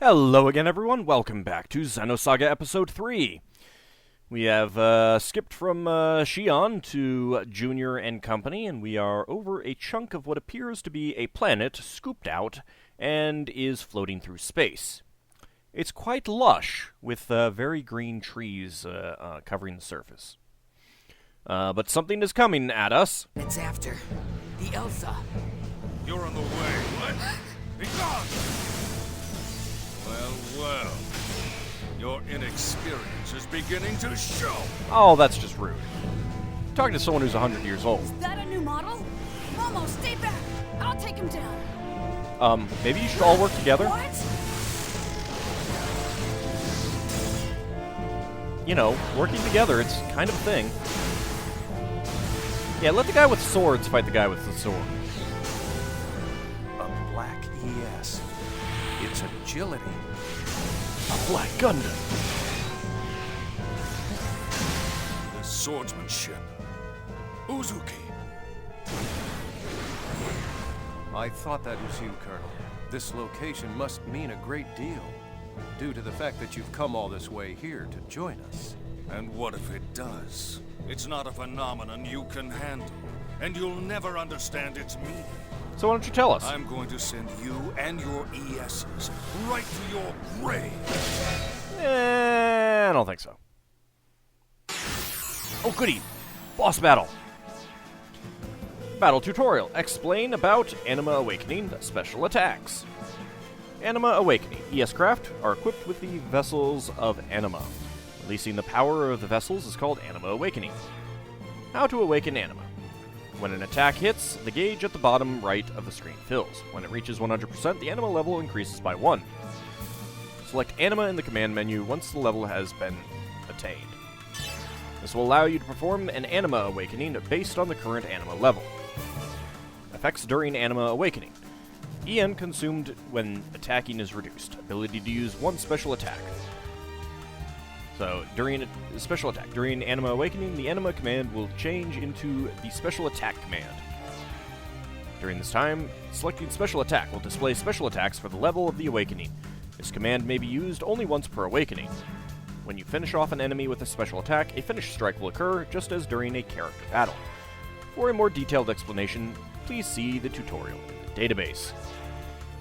Hello again, everyone. Welcome back to Xenosaga Episode 3. We have skipped from Xi'an to Junior and Company, and we are over a chunk of what appears to be a planet scooped out and is floating through space. It's quite lush, with very green trees covering the surface. But something is coming at us. It's after the Elsa. You're on the way. What? Be gone! Well. Your inexperience is beginning to show. Oh, that's just rude. Talking to someone who's 100 years old. Is that a new model? Momo, stay back. I'll take him down. Maybe you should all work together? What? You know, working together, it's kind of a thing. Yeah, let the guy with swords fight the guy with the sword. A black ES. It's agility. A black Gundam. The swordsmanship. Uzuki. I thought that was you, Colonel. This location must mean a great deal, due to the fact that you've come all this way here to join us. And what if it does? It's not a phenomenon you can handle, and you'll never understand its meaning. So why don't you tell us? I'm going to send you and your ESs right to your grave. I don't think so. Oh, goody. Boss battle. Battle tutorial. Explain about Enema Awakening special attacks. Enema Awakening. ES craft are equipped with the vessels of Enema. Releasing the power of the vessels is called Enema Awakening. How to awaken Enema. When an attack hits, the gauge at the bottom right of the screen fills. When it reaches 100%, the Enema level increases by 1. Select Enema in the command menu once the level has been attained. This will allow you to perform an Enema Awakening based on the current Enema level. Effects during Enema Awakening. EN consumed when attacking is reduced. Ability to use one special attack. So, during a special attack. During Enema Awakening, the Enema command will change into the special attack command. During this time, selecting special attack will display special attacks for the level of the awakening. This command may be used only once per awakening. When you finish off an enemy with a special attack, a finish strike will occur, just as during a character battle. For a more detailed explanation, please see the tutorial in the database.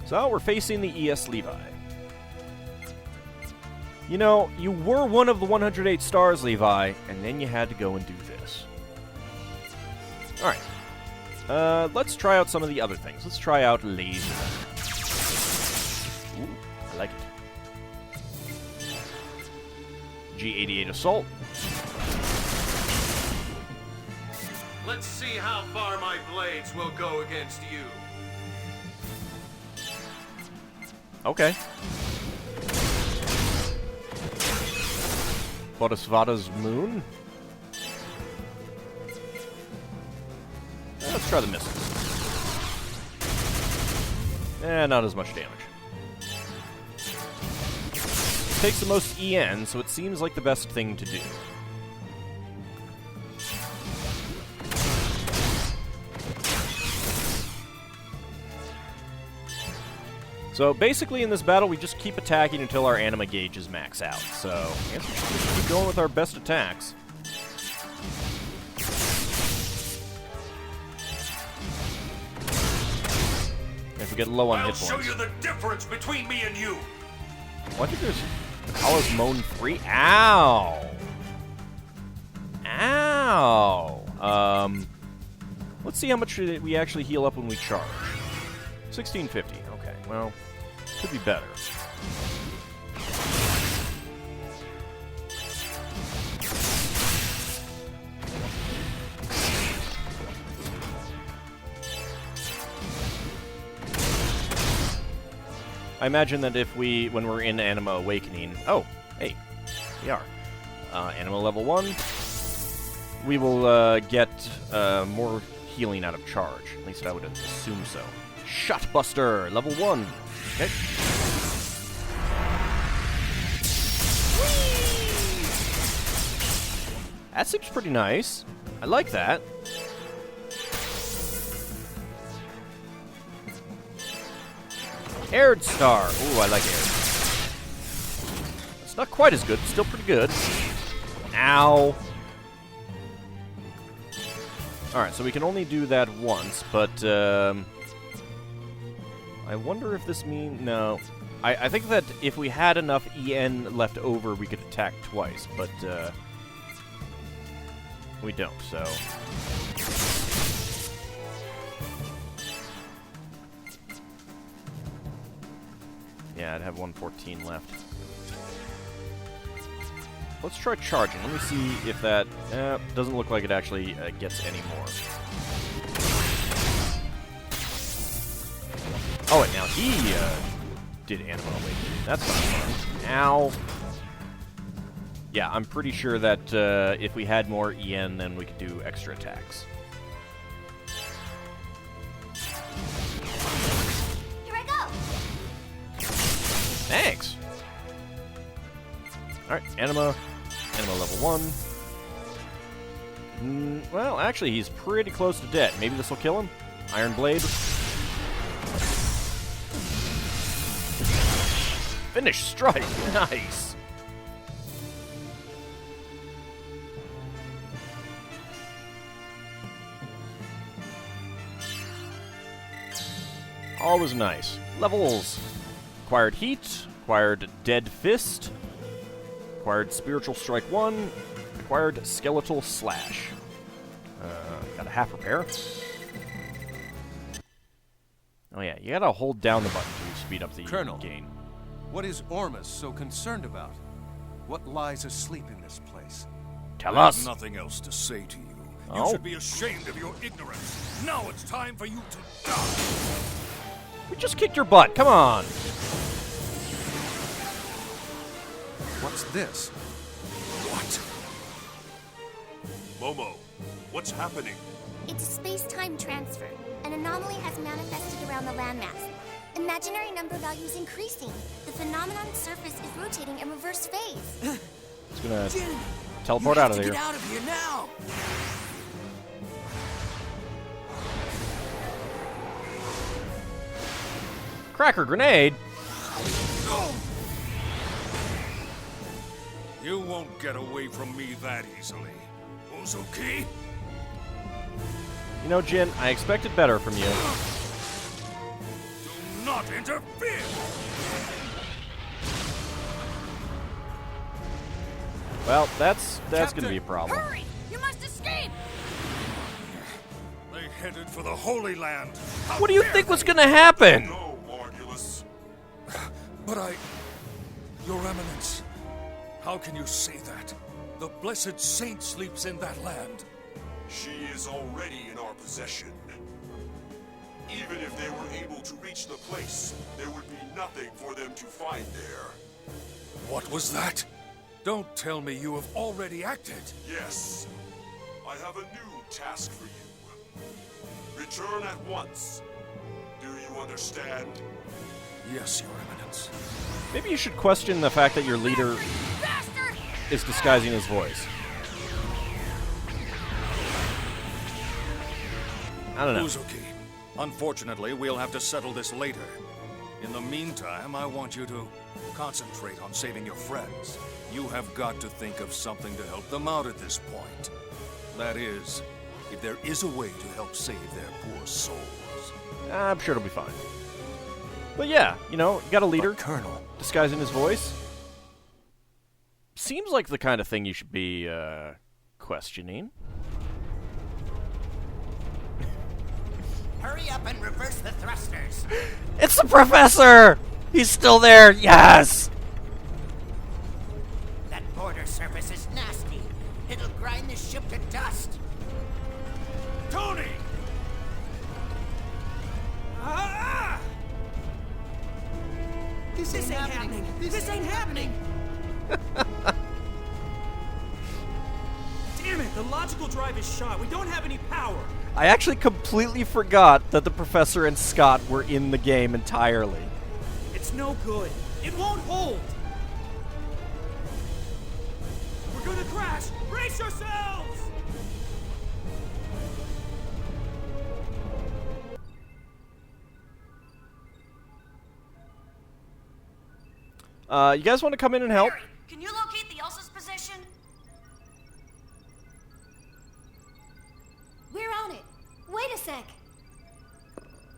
So, we're facing the ES Levi. You know, you were one of the 108 stars, Levi, and then you had to go and do this. Alright. Let's try out some of the other things. Let's try out laser. Ooh, I like it. G88 Assault. Let's see how far my blades will go against you. Okay. Bodhisvata's Moon. Let's try the missiles. Not as much damage. Takes the most EN, so it seems like the best thing to do. So basically in this battle, we just keep attacking until our anima gauges max out. So I guess we should just keep going with our best attacks. If we get low on hit points. I'll show you the difference between me and you. What if there's KOS-MOS 3? Ow! Ow! Let's see how much we actually heal up when we charge. 1650. Okay, well, could be better. I imagine that if when we're in Enema Awakening... Oh, hey, we are. Enema level 1. We will get more healing out of charge. At least I would assume so. Shotbuster, level 1. Okay. That seems pretty nice. I like that. Aired Star. Ooh, I like Aired. It's not quite as good, but still pretty good. Ow. Alright, so we can only do that once, but, I wonder if this means... No. I think that if we had enough EN left over, we could attack twice, but, we don't, so... Yeah, I'd have 114 left. Let's try charging. Let me see if that... doesn't look like it actually gets any more. Oh, and now he did Enema Awakening. That's not fun. Ow. Yeah, I'm pretty sure that if we had more EN, then we could do extra attacks. Here I go. Thanks. Alright, Enema level 1. Well, actually, he's pretty close to dead. Maybe this will kill him? Iron Blade. Finish strike. Nice. Always nice. Levels. Acquired Heat. Acquired Dead Fist. Acquired Spiritual Strike 1. Acquired Skeletal Slash. Got a half repair. Oh yeah, you gotta hold down the button to speed up the Colonel, gain. what is Ormus so concerned about? What lies asleep in this place? Tell There's us. nothing else to say to you. You Oh. should be ashamed of your ignorance. Now it's time for you to die. We just kicked your butt. Come on. What's this? What? Momo, what's happening? It's a space-time transfer. An anomaly has manifested around the landmass. Imaginary number values increasing. The phenomenon surface is rotating in reverse phase. It's gonna Jin, teleport you out have of to here. get out of here now. Cracker grenade. You won't get away from me that easily. Uzuki? You know, Jin, I expected better from you. Do not interfere! Well, that's Captain! gonna be a problem. Hurry! You must escape! They headed for the Holy Land. How What do you dare think was they? gonna happen? No, Margulis. But Your Eminence, how can you say that? The blessed saint sleeps in that land. She is already in our possession. Even if they were able to reach the place, there would be nothing for them to find there. What was that? Don't tell me you have already acted. Yes, I have a new task for you. Return at once. Do you understand? Yes, Your Eminence. Maybe you should question the fact that your leader Bastard! is disguising his voice. I don't know. Uzuki, unfortunately, we'll have to settle this later. In the meantime, I want you to concentrate on saving your friends. You have got to think of something to help them out at this point. That is, if there is a way to help save their poor souls. I'm sure it'll be fine. But yeah, you know, you got a leader But, Colonel, disguising his voice. Seems like the kind of thing you should be questioning. Hurry up and reverse the thrusters. It's the professor! He's still there, yes! That border surface is nasty. It'll grind the ship to dust. Tony! This ain't happening. This ain't happening. Damn it, the logical drive is shot. We don't have any power. I actually completely forgot that the professor and Scott were in the game entirely. It's no good. It won't hold. We're gonna crash. Brace yourselves! You guys want to come in and help? Harry, Can you locate the Elsa's position? We're on it. Wait a sec.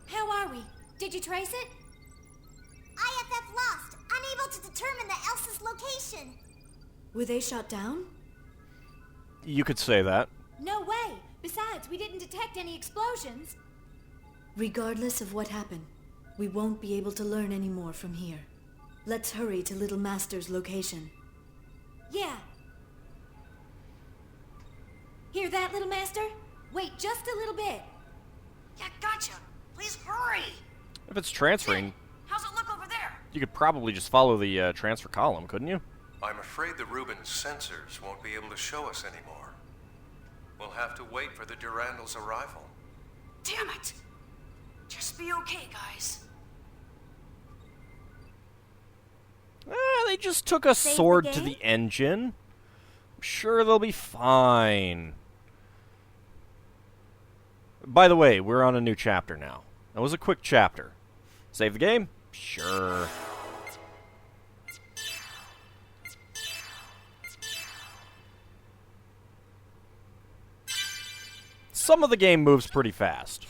How are we? Did you trace it? IFF lost, unable to determine the Elsa's location. Were they shot down? You could say that. No way. Besides, we didn't detect any explosions. Regardless of what happened, we won't be able to learn any more from here. Let's hurry to Little Master's location. Yeah. Hear that, Little Master? Wait just a little bit. Yeah, gotcha. Please hurry. If it's transferring, How's it look over there? you could probably just follow the transfer column, couldn't you? I'm afraid the Rubens sensors won't be able to show us anymore. We'll have to wait for the Durandal's arrival. Damn it. Just be okay, guys. They just took a Save sword the to game? the engine. I'm sure they'll be fine. By the way, we're on a new chapter now. That was a quick chapter. Save the game? Sure. Some of the game moves pretty fast.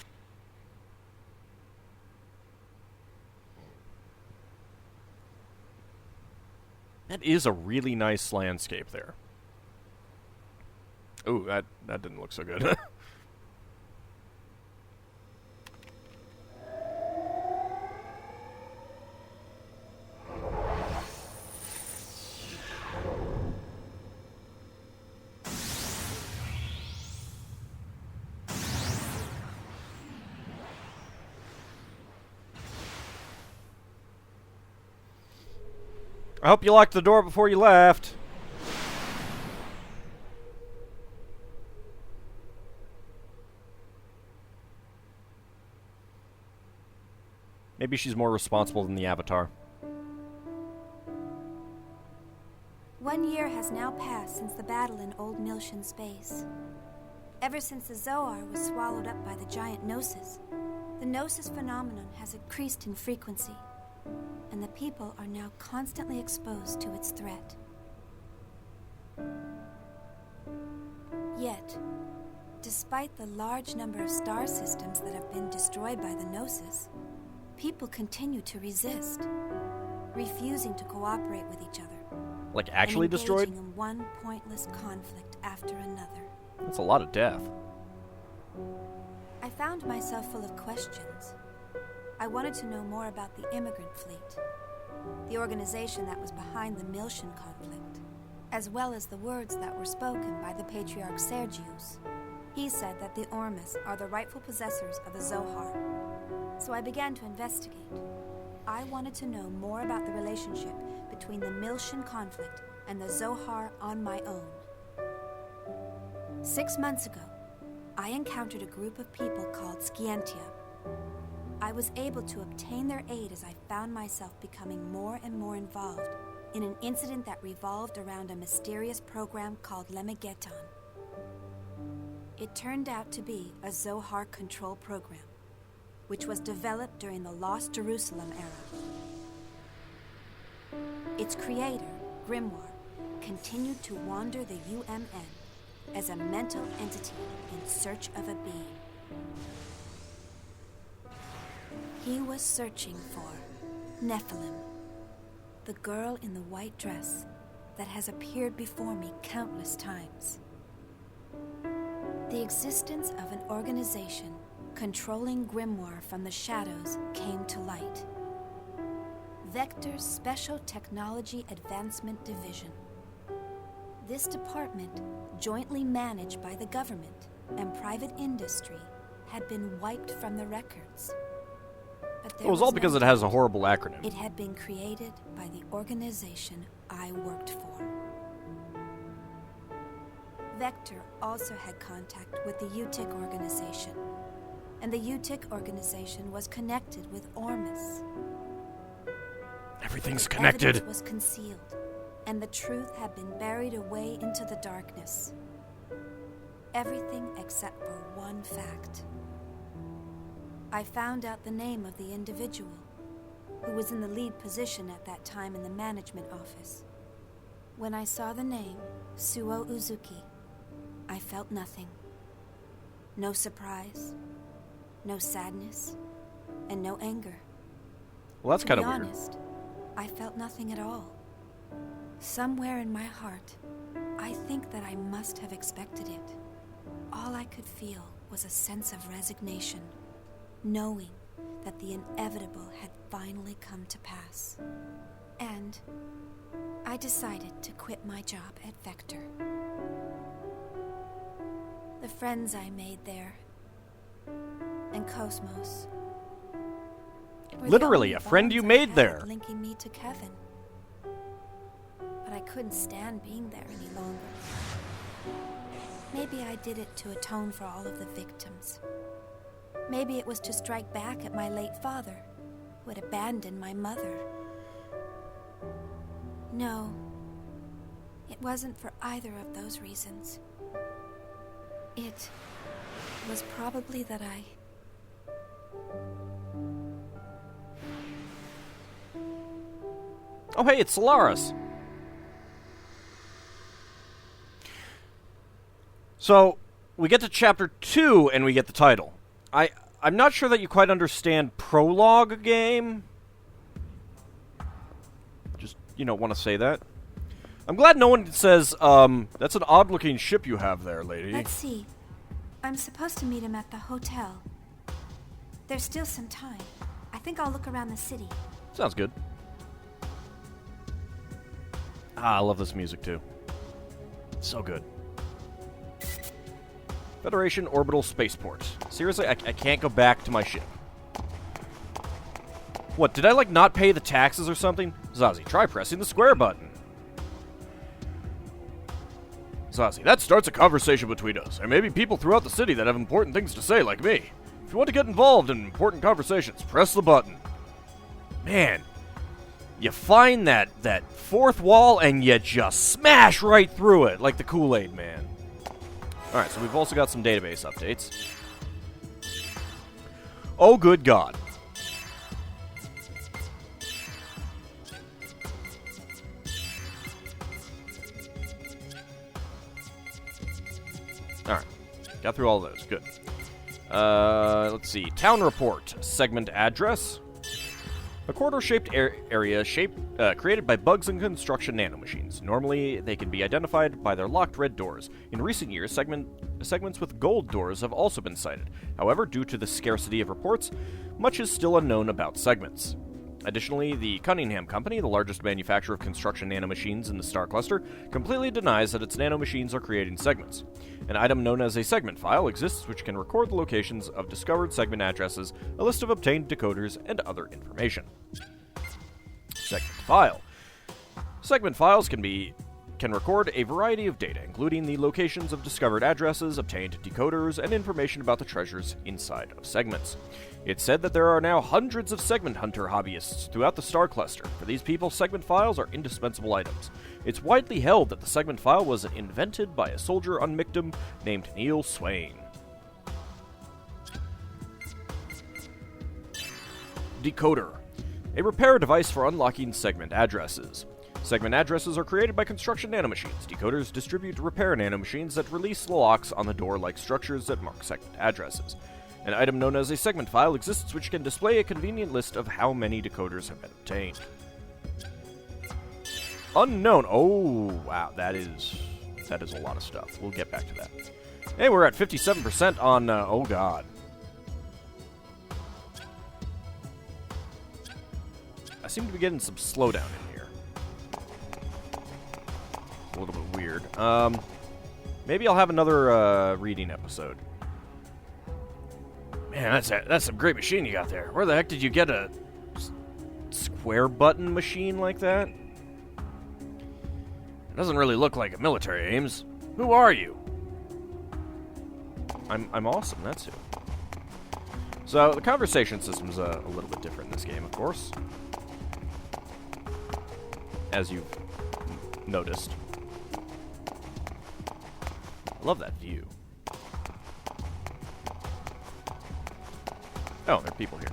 That is a really nice landscape there. Ooh, that didn't look so good. I hope you locked the door before you left. Maybe she's more responsible than the Avatar. 1 year has now passed since the battle in Old Miltian space. Ever since the Zohar was swallowed up by the giant Gnosis, the Gnosis phenomenon has increased in frequency, and the people are now constantly exposed to its threat. Yet, despite the large number of star systems that have been destroyed by the Gnosis, people continue to resist, refusing to cooperate with each other. Like actually and destroyed? engaging in one pointless conflict after another. That's a lot of death. I found myself full of questions. I wanted to know more about the immigrant fleet, the organization that was behind the Miltian conflict, as well as the words that were spoken by the Patriarch Sergius. He said that the Ormus are the rightful possessors of the Zohar. So I began to investigate. I wanted to know more about the relationship between the Miltian conflict and the Zohar on my own. 6 months ago, I encountered a group of people called Scientia. I was able to obtain their aid as I found myself becoming more and more involved in an incident that revolved around a mysterious program called Lemegeton. It turned out to be a Zohar control program, which was developed during the Lost Jerusalem era. Its creator, Grimoire, continued to wander the UMN as a mental entity in search of a being. He was searching for Nephilim, the girl in the white dress that has appeared before me countless times. The existence of an organization controlling Grimoire from the shadows came to light. Vector's Special Technology Advancement Division. This department, jointly managed by the government and private industry, had been wiped from the records. But there It was all no because it doubt has a horrible acronym. it had been created by the organization I worked for. Vector also had contact with the UTIC organization, and the UTIC organization was connected with Ormus. Everything's The connected. evidence was concealed, and the truth had been buried away into the darkness. Everything except for one fact. I found out the name of the individual who was in the lead position at that time in the management office. When I saw the name, Suo Uzuki, I felt nothing. No surprise, no sadness, and no anger. Well, that's kind of weird. To be honest, I felt nothing at all. Somewhere in my heart, I think that I must have expected it. All I could feel was a sense of resignation, knowing that the inevitable had finally come to pass. And I decided to quit my job at Vector. The friends I made there, and KOS-MOS, were Literally, the a only friend you bonds made I had there. linking me to Kevin. But I couldn't stand being there any longer. Maybe I did it to atone for all of the victims. Maybe it was to strike back at my late father, who had abandoned my mother. No, it wasn't for either of those reasons. It was probably that I... Oh, hey, it's Solaris. So, we get to Chapter 2, and we get the title. I'm not sure that you quite understand prologue game. Just, want to say that. I'm glad no one says, that's an odd-looking ship you have there, lady. Let's see. I'm supposed to meet him at the hotel. There's still some time. I think I'll look around the city. Sounds good. I love this music, too. So good. Federation Orbital Spaceport. Seriously, I can't go back to my ship. What, did I, not pay the taxes or something? Zazie, try pressing the square button. Zazie, that starts a conversation between us. There may be people throughout the city that have important things to say, like me. If you want to get involved in important conversations, press the button. Man, you find that fourth wall and you just smash right through it, like the Kool-Aid Man. Alright, so we've also got some database updates. Oh, good God. Alright, got through all those. Good. Let's see. Town report. Segment address. A corridor-shaped area created by bugs and construction nanomachines. Normally, they can be identified by their locked red doors. In recent years, segments with gold doors have also been sighted. However, due to the scarcity of reports, much is still unknown about segments. Additionally, the Cunningham Company, the largest manufacturer of construction nanomachines in the Star Cluster, completely denies that its nanomachines are creating segments. An item known as a segment file exists which can record the locations of discovered segment addresses, a list of obtained decoders, and other information. Segment file. Segment files can record a variety of data, including the locations of discovered addresses, obtained decoders, and information about the treasures inside of segments. It's said that there are now hundreds of segment hunter hobbyists throughout the Star Cluster. For these people, segment files are indispensable items. It's widely held that the segment file was invented by a soldier on Mictum named Neil Swain. Decoder. A repair device for unlocking segment addresses. Segment addresses are created by construction nanomachines. Decoders distribute repair nanomachines that release locks on the door-like structures that mark segment addresses. An item known as a segment file exists which can display a convenient list of how many decoders have been obtained. Unknown. Oh, wow, that is a lot of stuff. We'll get back to that. Hey, we're at 57% on, oh god. I seem to be getting some slowdown in here. A little bit weird. Maybe I'll have another, reading episode. Man, that's some great machine you got there. Where the heck did you get a square button machine like that? It doesn't really look like a military, Ames. Who are you? I'm awesome, that's who. So, the conversation system's a little bit different in this game, of course. As you've noticed. I love that view. Oh, there are people here.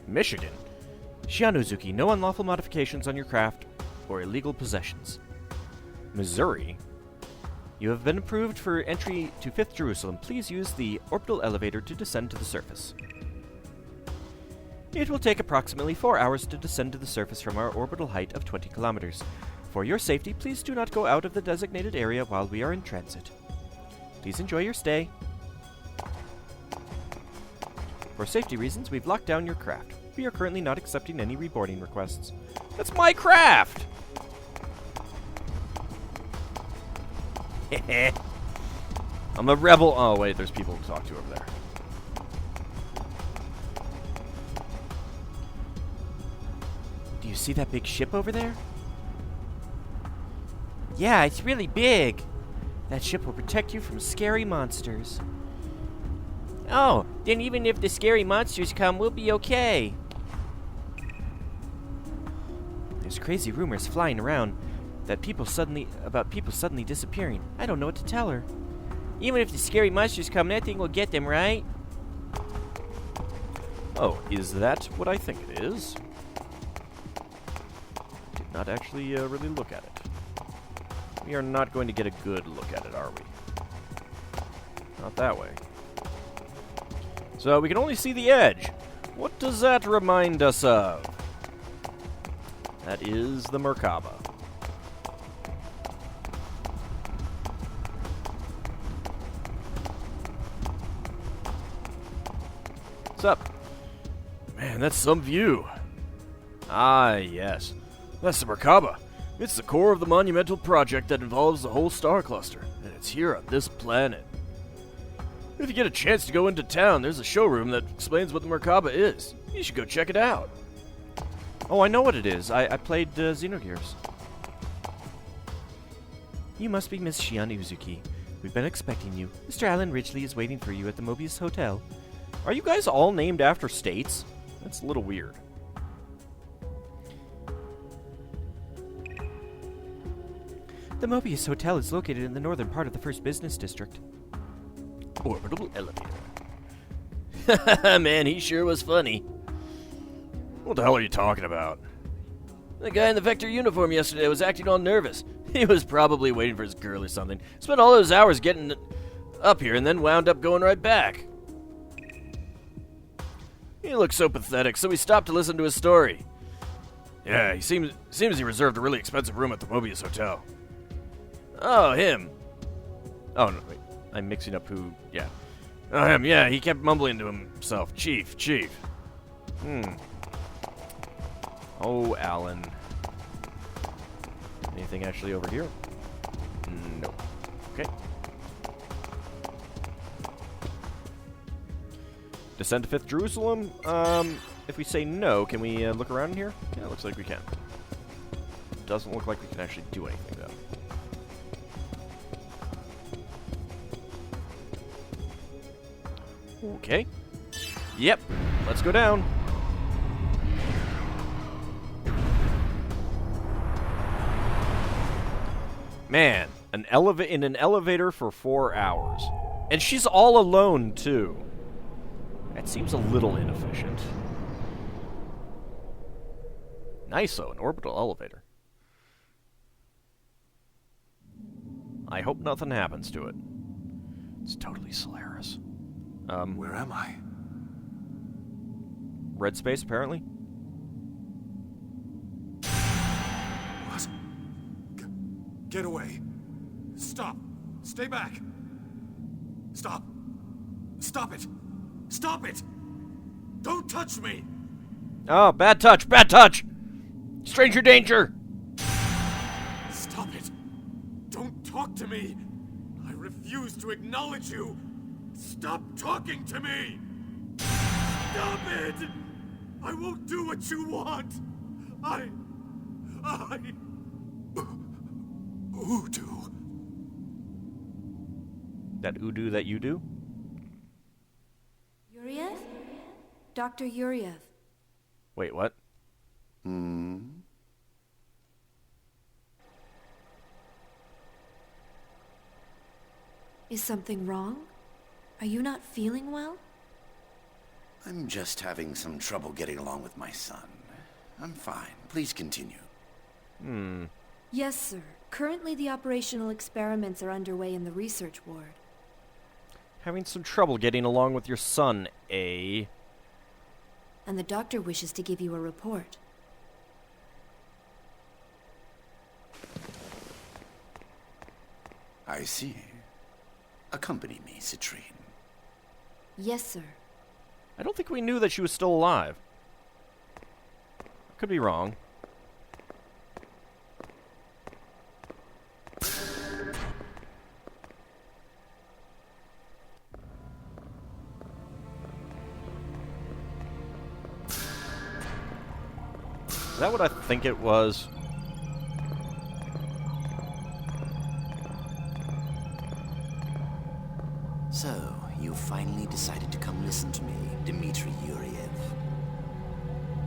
Michigan. Shianuzuki, no unlawful modifications on your craft or illegal possessions. Missouri. You have been approved for entry to 5th Jerusalem. Please use the orbital elevator to descend to the surface. It will take approximately 4 hours to descend to the surface from our orbital height of 20 kilometers. For your safety, please do not go out of the designated area while we are in transit. Please enjoy your stay. For safety reasons, we've locked down your craft. We are currently not accepting any reboarding requests. That's my craft! I'm a rebel. Oh, wait, there's people to talk to over there. Do you see that big ship over there? Yeah, it's really big. That ship will protect you from scary monsters. Oh, then even if the scary monsters come, we'll be okay. There's crazy rumors flying around that people suddenly disappearing. I don't know what to tell her. Even if the scary monsters come, nothing will get them, right? Oh, is that what I think it is? Did not actually really look at it. We are not going to get a good look at it, are we? Not that way. So we can only see the edge. What does that remind us of? That is the Merkaba. What's up? Man, that's some view. Ah, yes. That's the Merkaba. It's the core of the monumental project that involves the whole star cluster, and it's here on this planet. If you get a chance to go into town, there's a showroom that explains what the Merkaba is. You should go check it out. Oh, I know what it is. I played Xenogears. You must be Miss Shion Uzuki. We've been expecting you. Mr. Alan Ridgely is waiting for you at the Mobius Hotel. Are you guys all named after states? That's a little weird. The Mobius Hotel is located in the northern part of the first business district. Orbital elevator. Man, he sure was funny. What the hell are you talking about? The guy in the Vector uniform yesterday was acting all nervous. He was probably waiting for his girl or something. Spent all those hours getting up here and then wound up going right back. He looked so pathetic, so we stopped to listen to his story. Yeah, he seems he reserved a really expensive room at the Mobius Hotel. Oh, him. Oh, no, wait. I'm mixing up who... Yeah. Oh, him, yeah. He kept mumbling to himself. Chief. Oh, Alan. Anything actually over here? No. Okay. Descend to 5th Jerusalem. If we say no, can we look around in here? Yeah, it looks like we can. Doesn't look like we can actually do anything, though. Okay. Yep. Let's go down. Man, in an elevator for 4 hours. And she's all alone, too. That seems a little inefficient. Nice, though, an orbital elevator. I hope nothing happens to it. It's totally Solaris. Where am I? Red space, apparently. What? Get away. Stop. Stay back. Stop. Stop it. Stop it. Don't touch me. Oh, bad touch. Bad touch. Stranger danger. Stop it. Don't talk to me. I refuse to acknowledge you. Stop talking to me. Stop it. I won't do what you want. Udo. That Udo that you do? Yuriev? Dr. Yuriev. Wait, what? Is something wrong? Are you not feeling well? I'm just having some trouble getting along with my son. I'm fine. Please continue. Yes, sir. Currently, the operational experiments are underway in the research ward. Having some trouble getting along with your son, eh? And the doctor wishes to give you a report. I see. Accompany me, Citrine. Yes, sir. I don't think we knew that she was still alive. Could be wrong. Is that what I think it was? So, you finally decided to come listen to me, Dmitri Yuriev.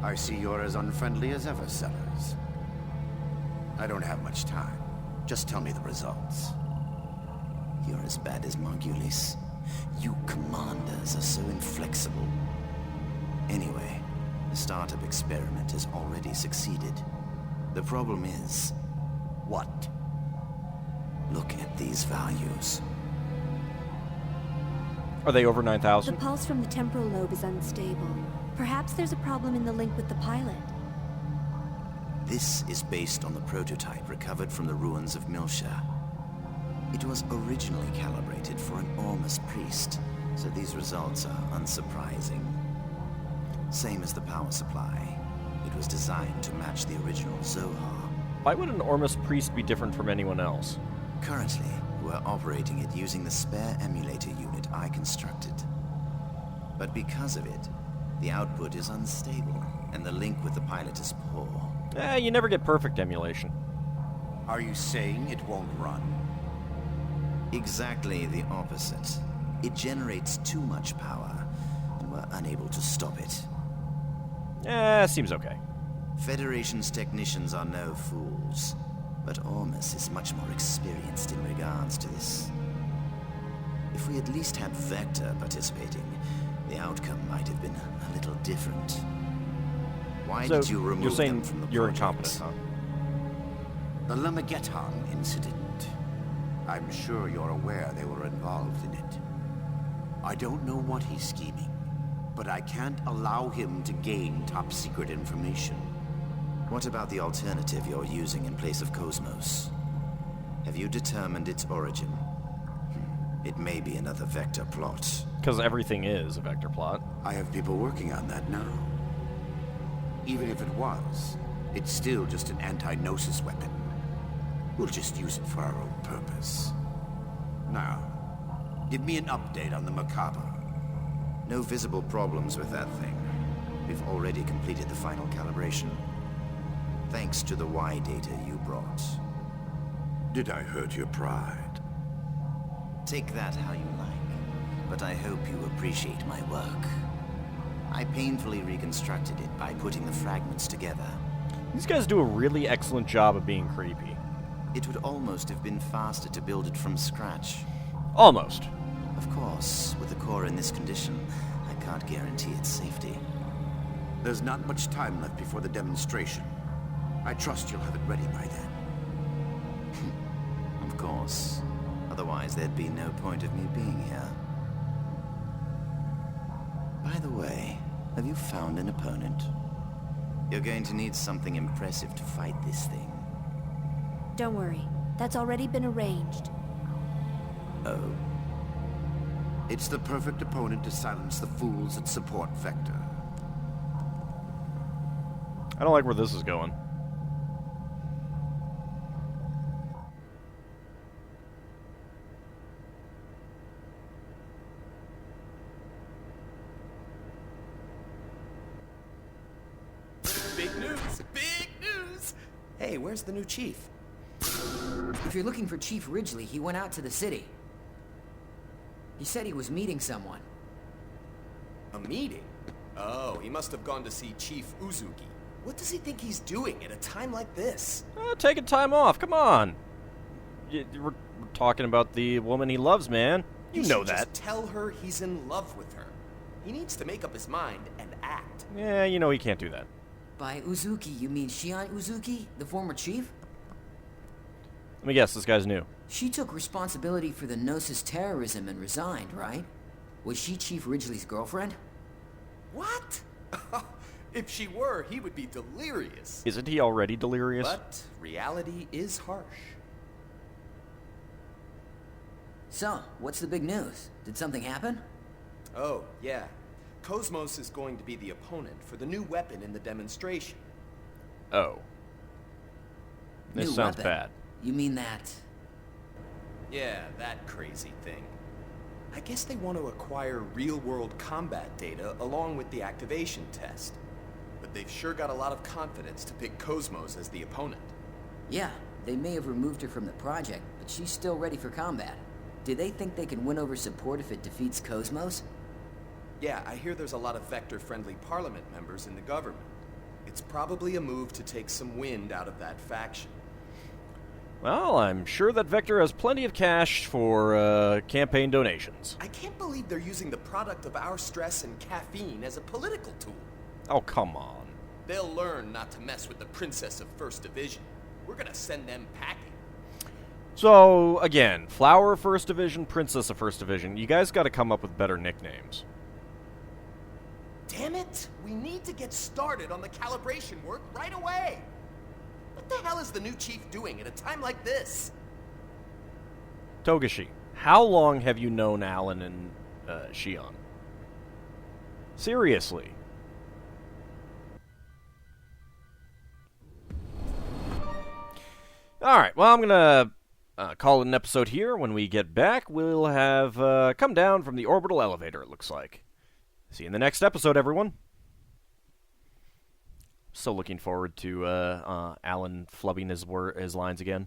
I see you're as unfriendly as ever, Sellers. I don't have much time. Just tell me the results. You're as bad as Margulis. You commanders are so inflexible. Anyway, the startup experiment has already succeeded. The problem is... what? Look at these values. Are they over The 9,000? pulse from the temporal lobe is unstable. Perhaps there's a problem in the link with the pilot. This is based on the prototype recovered from the ruins of Milsha. It was originally calibrated for an Ormus priest, so these results are unsurprising. Same as the power supply. It was designed to match the original Zohar. Why would an Ormus priest be different from anyone else? Currently, we're operating it using the spare emulator unit I constructed. But because of it, the output is unstable, and the link with the pilot is poor. You never get perfect emulation. Are you saying it won't run? Exactly the opposite. It generates too much power, and we're unable to stop it. Seems okay. Federation's technicians are no fools, but Ormus is much more experienced in regards to this. If we at least had Vector participating, the outcome might have been a little different. Why did you remove you're saying them from the you're project? incompetent, huh? The Lamageton incident. I'm sure you're aware they were involved in it. I don't know what he's scheming, but I can't allow him to gain top-secret information. What about the alternative you're using in place of KOS-MOS? Have you determined its origin? It may be another Vector plot. Because everything is a vector plot. I have people working on that now. Even if it was, it's still just an anti-gnosis weapon. We'll just use it for our own purpose. Now, give me an update on the Macabre. No visible problems with that thing. We've already completed the final calibration. Thanks to the Y data you brought. Did I hurt your pride? Take that how you like, but I hope you appreciate my work. I painfully reconstructed it by putting the fragments together. These guys do a really excellent job of being creepy. It would almost have been faster to build it from scratch. Almost. Of course, with the core in this condition, I can't guarantee its safety. There's not much time left before the demonstration. I trust you'll have it ready by then. Of course. Otherwise, there'd be no point of me being here. By the way, have you found an opponent? You're going to need something impressive to fight this thing. Don't worry. That's already been arranged. Oh. It's the perfect opponent to silence the fools that support Vector. I don't like where this is going. Big news! Big news! Hey, where's the new chief? If you're looking for Chief Ridgely, he went out to the city. He said he was meeting someone. A meeting? Oh, he must have gone to see Chief Uzuki. What does he think he's doing at a time like this? Taking time off, come on. We're talking about the woman he loves, man. You know that. Just tell her he's in love with her. He needs to make up his mind and act. Yeah, you know he can't do that. By Uzuki, you mean Shion Uzuki, the former chief? Let me guess, this guy's new. She took responsibility for the Gnosis terrorism and resigned, right? Was she Chief Ridgely's girlfriend? What? If she were, he would be delirious. Isn't he already delirious? But reality is harsh. So, what's the big news? Did something happen? Oh, yeah. KOS-MOS is going to be the opponent for the new weapon in the demonstration. Oh. This New sounds weapon? bad. You mean that? Yeah, that crazy thing. I guess they want to acquire real-world combat data along with the activation test. But they've sure got a lot of confidence to pick KOS-MOS as the opponent. Yeah, they may have removed her from the project, but she's still ready for combat. Do they think they can win over support if it defeats KOS-MOS? Yeah, I hear there's a lot of Vector-friendly Parliament members in the government. It's probably a move to take some wind out of that faction. Well, I'm sure that Vector has plenty of cash for campaign donations. I can't believe they're using the product of our stress and caffeine as a political tool. Oh, come on. They'll learn not to mess with the Princess of First Division. We're gonna send them packing. So, again, Flower of First Division, Princess of First Division. You guys gotta come up with better nicknames. Damn it! We need to get started on the calibration work right away! What the hell is the new chief doing at a time like this? Togashi, how long have you known Alan and Shion? Seriously. Alright, well, I'm gonna call it an episode here. When we get back, we'll have come down from the orbital elevator, it looks like. See you in the next episode, everyone. So looking forward to Alan flubbing his lines again.